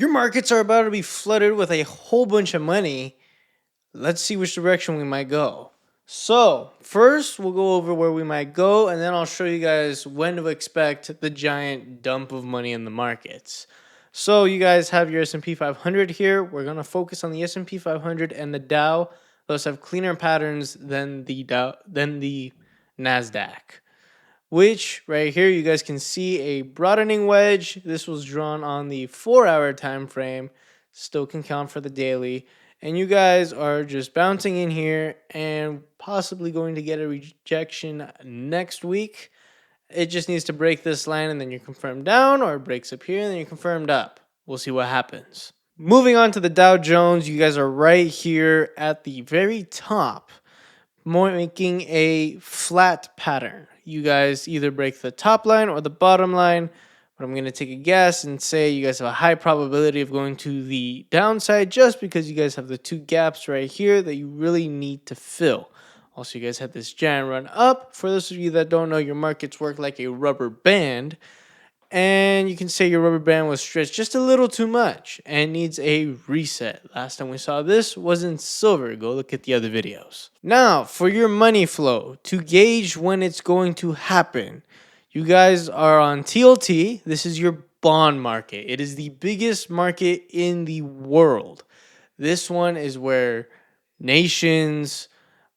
Your markets are about to be flooded with a whole bunch of money. Let's see which direction we might go. So, first we'll go over where we might go, and then I'll show you guys when to expect the giant dump of money in the markets. So, you guys have your S&P 500 here. We're going to focus on the S&P 500 and the Dow. Those have cleaner patterns than the Nasdaq. Which right here you guys can see a broadening wedge. This was drawn on the 4-hour time frame. Still can count for the daily. And you guys are just bouncing in here and possibly going to get a rejection next week. It just needs to break this line and then you're confirmed down, or it breaks up here and then you're confirmed up. We'll see what happens. Moving on to the Dow Jones, you guys are right here at the very top, making a flat pattern. You guys either break the top line or the bottom line, but I'm going to take a guess and say you guys have a high probability of going to the downside just because you guys have the two gaps right here that you really need to fill. Also, you guys had this giant run up. For those of you that don't know, your markets work like a rubber band, and you can say your rubber band was stretched just a little too much and needs a reset. Last time we saw this was in silver. Go look at the other videos. Now, for your money flow, to gauge when it's going to happen, you guys are on TLT. This is your bond market. It is the biggest market in the world. This one is where nations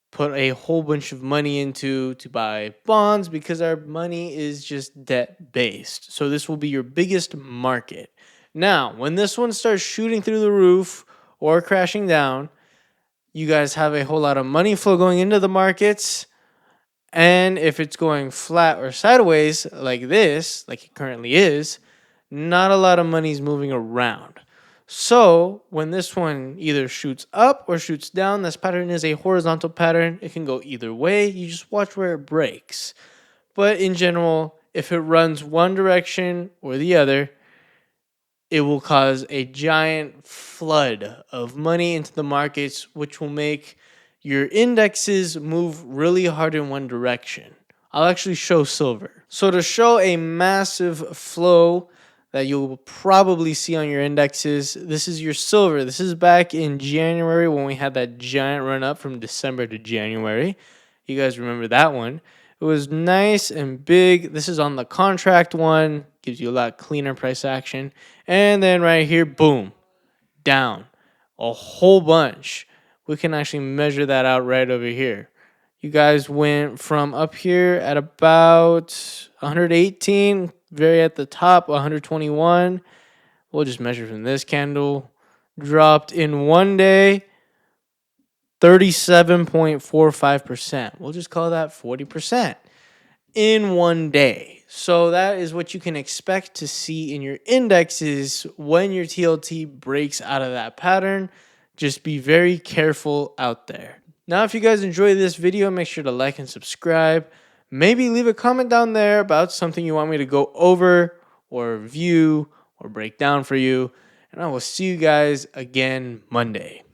put a whole bunch of money into to buy bonds because our money is just debt based. So this will be your biggest market. Now, when this one starts shooting through the roof or crashing down, you guys have a whole lot of money flow going into the markets. And if it's going flat or sideways like this, like it currently is, not a lot of money is moving around. So when this one either shoots up or shoots down, this pattern is a horizontal pattern. It can go either way. You just watch where it breaks. But in general, if it runs one direction or the other, it will cause a giant flood of money into the markets, which will make your indexes move really hard in one direction. I'll actually show silver. So to show a massive flow that you'll probably see on your indexes, this is your silver. This is back in January when we had that giant run up from December to January. You guys remember that one. It was nice and big. This is on the contract one. Gives you a lot cleaner price action. And then right here, boom, down a whole bunch. We can actually measure that out right over here. You guys went from up here at about 118, very at the top, 121. We'll just measure from this candle. Dropped in one day 37.45%. We'll just call that 40% in one day. So that is what you can expect to see in your indexes when your TLT breaks out of that pattern. Just be very careful out there. Now, if you guys enjoyed this video, make sure to like and subscribe. Maybe leave a comment down there about something you want me to go over or review or break down for you. And I will see you guys again Monday.